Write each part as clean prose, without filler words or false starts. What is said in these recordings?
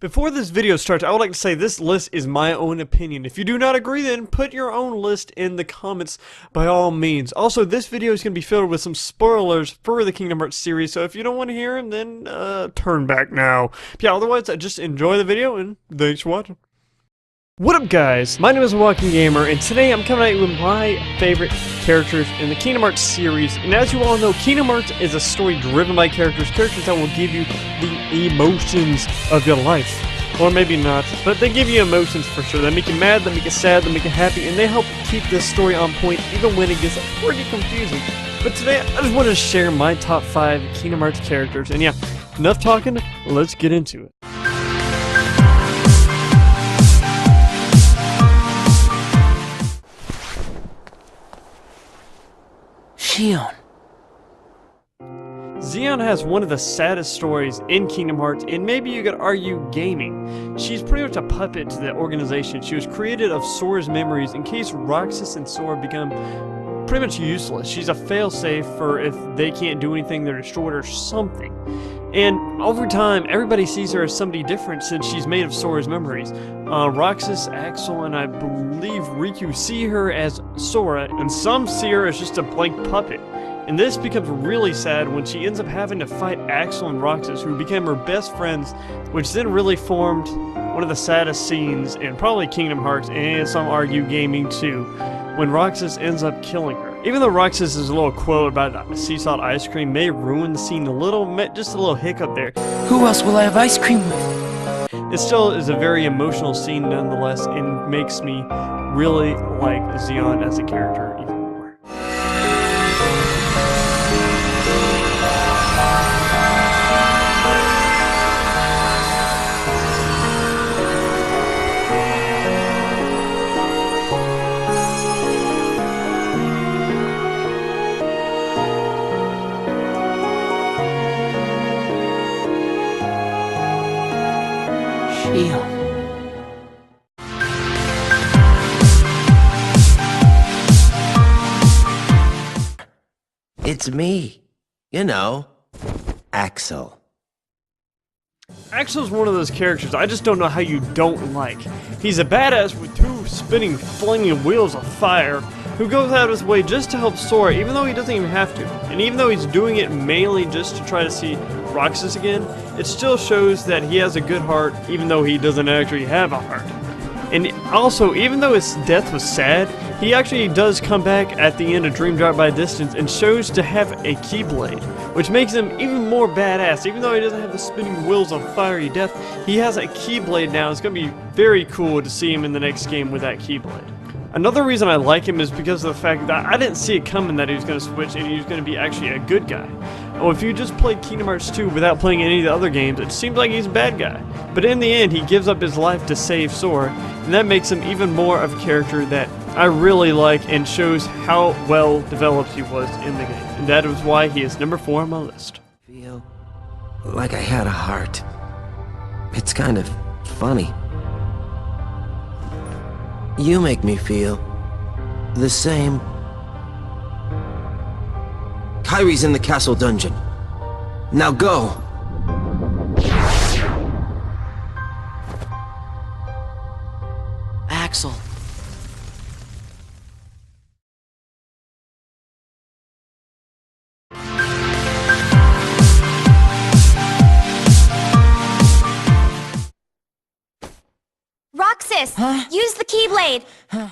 Before this video starts, I would like to say this list is my own opinion. If you do not agree, then put your own list in the comments by all means. Also, this video is going to be filled with some spoilers for the Kingdom Hearts series, so if you don't want to hear them, then turn back now. But yeah, otherwise, just enjoy the video, and thanks for watching. What up, guys? My name is Walking Gamer, and today I'm coming at you with my favorite characters in the Kingdom Hearts series. And as you all know, Kingdom Hearts is a story driven by characters that will give you the emotions of your life. Or maybe not, but they give you emotions for sure. They make you mad, they make you sad, they make you happy, and they help keep this story on point even when it gets pretty confusing. But today, I just wanted to share my top 5 Kingdom Hearts characters. And yeah, enough talking, let's get into it. Xion. Xion has one of the saddest stories in Kingdom Hearts, and maybe you could argue gaming. She's pretty much a puppet to the organization. She was created of Sora's memories in case Roxas and Sora become pretty much useless. She's a failsafe for if they can't do anything, they're destroyed or something. And over time, everybody sees her as somebody different since she's made of Sora's memories. Roxas, Axel, and I believe Riku see her as Sora, and some see her as just a blank puppet. And this becomes really sad when she ends up having to fight Axel and Roxas, who became her best friends, which then really formed one of the saddest scenes in probably Kingdom Hearts, and some argue gaming too, when Roxas ends up killing her. Even though Roxas' little quote about sea salt ice cream may ruin the scene a little, just a little hiccup there. Who else will I have ice cream with? It still is a very emotional scene nonetheless, and makes me really like Xion as a character even more. Xion. It's me. You know, Axel. Axel's one of those characters I just don't know how you don't like. He's a badass with 2 spinning, flinging wheels of fire, who goes out of his way just to help Sora, even though he doesn't even have to. And even though he's doing it mainly just to try to see Roxas again, it still shows that he has a good heart, even though he doesn't actually have a heart. And also, even though his death was sad, he actually does come back at the end of Dream Drop by Distance and shows to have a Keyblade, which makes him even more badass. Even though he doesn't have the spinning wheels of fiery death, he has a Keyblade now. It's going to be very cool to see him in the next game with that Keyblade. Another reason I like him is because of the fact that I didn't see it coming that he was going to switch and he was going to be actually a good guy. Well, if you just played Kingdom Hearts 2 without playing any of the other games, it seems like he's a bad guy. But in the end, he gives up his life to save Sora, and that makes him even more of a character that I really like and shows how well developed he was in the game. And that is why he is number 4 on my list. Feel like I had a heart. It's kind of funny. You make me feel the same. Kairi's in the castle dungeon. Now go! Axel. Roxas! Use the Keyblade!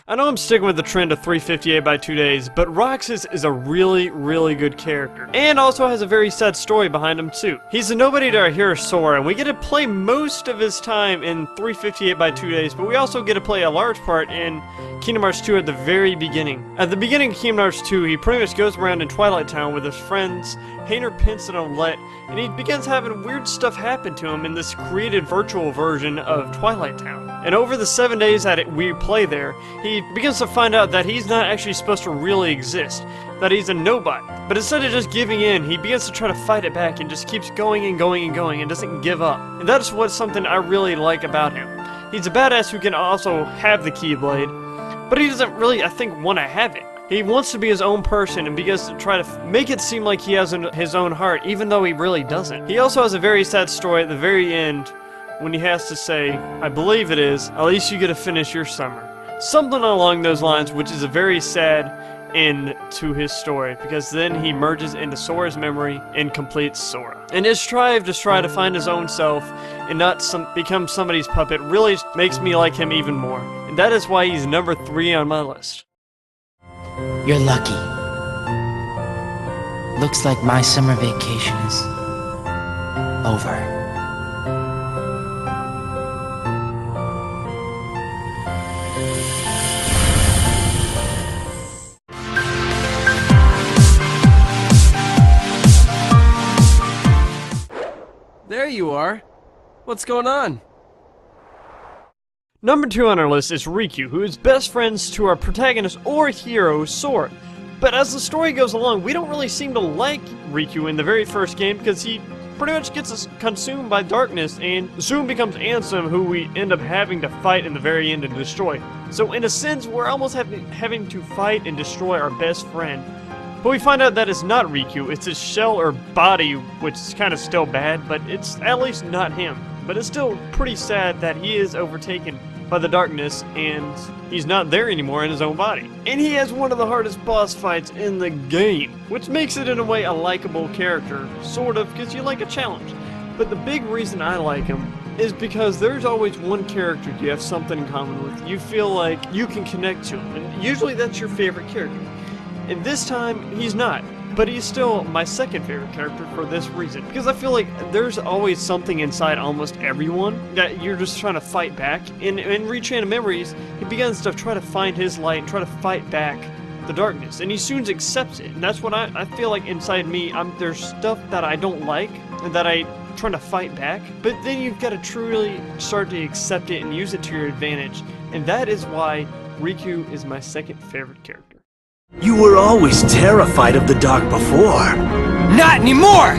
I know I'm sticking with the trend of 358 by 2 days, but Roxas is a really, really good character. And also has a very sad story behind him too. He's a nobody to our hero Sora, and we get to play most of his time in 358 by 2 days, but we also get to play a large part in Kingdom Hearts 2 at the very beginning. At the beginning of Kingdom Hearts 2, he pretty much goes around in Twilight Town with his friends, Hayner, Pince, and Olette, and he begins having weird stuff happen to him in this created virtual version of Twilight Town. And over the 7 days that we play there, he begins to find out that he's not actually supposed to really exist, that he's a nobody. But instead of just giving in, he begins to try to fight it back and just keeps going and going and going and doesn't give up. And that's what's something I really like about him. He's a badass who can also have the Keyblade, but he doesn't really, I think, want to have it. He wants to be his own person and begins to try to make it seem like he has his own heart, even though he really doesn't. He also has a very sad story at the very end when he has to say, I believe it is, at least you get to finish your summer. Something along those lines, which is a very sad end to his story, because then he merges into Sora's memory and completes Sora. And his strive to try to find his own self and not become somebody's puppet really makes me like him even more. And that is why he's number 3 on my list. You're lucky. Looks like my summer vacation is over. There you are. What's going on? Number 2 on our list is Riku, who is best friends to our protagonist or hero, Sora. But as the story goes along, we don't really seem to like Riku in the very first game because he pretty much gets consumed by darkness and soon becomes Ansem, who we end up having to fight in the very end and destroy. So in a sense, we're almost having to fight and destroy our best friend. But we find out that it's not Riku, it's his shell or body, which is kind of still bad, but it's at least not him. But it's still pretty sad that he is overtaken by the darkness and he's not there anymore in his own body. And he has one of the hardest boss fights in the game, which makes it in a way a likable character, sort of, because you like a challenge. But the big reason I like him is because there's always one character you have something in common with. You feel like you can connect to him, and usually that's your favorite character. And this time, he's not. But he's still my second favorite character for this reason. Because I feel like there's always something inside almost everyone that you're just trying to fight back. And in Rechain of Memories, he begins to try to find his light and try to fight back the darkness. And he soon accepts it. And that's what I feel like inside me. There's stuff that I don't like and that I'm trying to fight back. But then you've got to truly start to accept it and use it to your advantage. And that is why Riku is my second favorite character. You were always terrified of the dark before. Not anymore!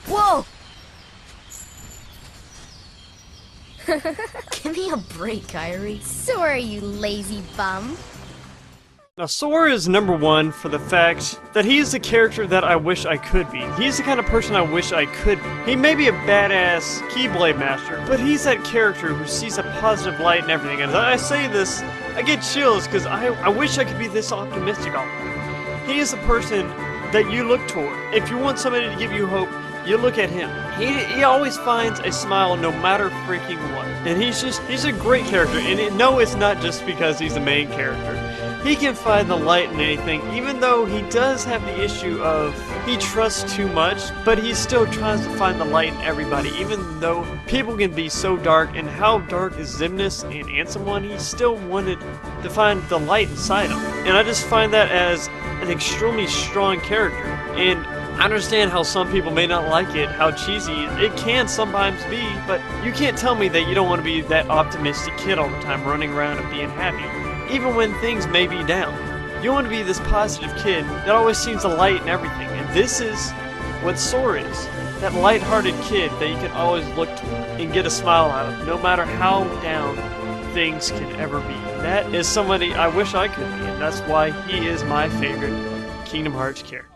Whoa! Give me a break, Kairi. Sorry, you lazy bum. Now, Sora is number 1 for the fact that he is the character that I wish I could be. He's the kind of person I wish I could be. He may be a badass Keyblade master, but he's that character who sees a positive light in everything. And as I say this, I get chills because I wish I could be this optimistic all the time. He is the person that you look toward. If you want somebody to give you hope, you look at him. He always finds a smile no matter freaking what. And he's a great character. And no, it's not just because he's the main character. He can find the light in anything, even though he does have the issue of he trusts too much, but he still tries to find the light in everybody, even though people can be so dark. And how dark is Xemnas and Ansem One? He still wanted to find the light inside him. And I just find that as an extremely strong character. And I understand how some people may not like it, how cheesy it can sometimes be, but you can't tell me that you don't want to be that optimistic kid all the time running around and being happy, even when things may be down. You want to be this positive kid that always sees the light in everything, and this is what Sora is. That light-hearted kid that you can always look toward and get a smile out of, no matter how down things can ever be. That is somebody I wish I could be, and that's why he is my favorite Kingdom Hearts character.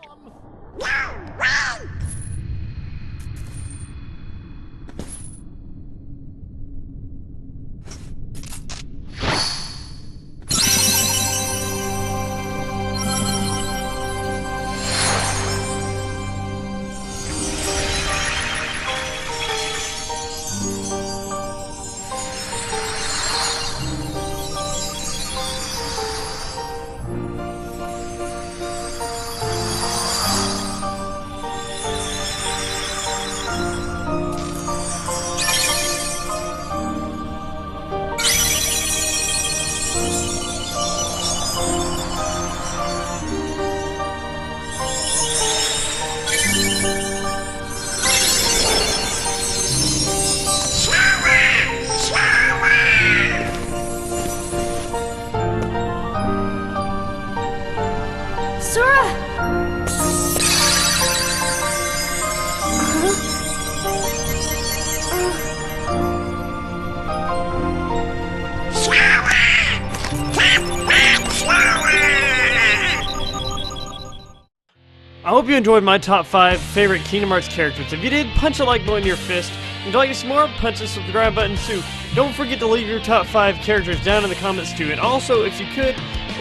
I hope you enjoyed my top 5 favorite Kingdom Hearts characters. If you did, punch a like button in your fist. If you'd like to see more, punch the subscribe button too. Don't forget to leave your top 5 characters down in the comments too. And also, if you could,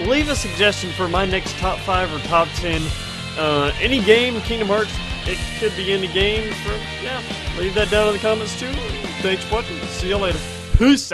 leave a suggestion for my next top 5 or top 10. Any game, Kingdom Hearts, it could be any game. Yeah, leave that down in the comments too. Thanks for watching. See you later. Peace out.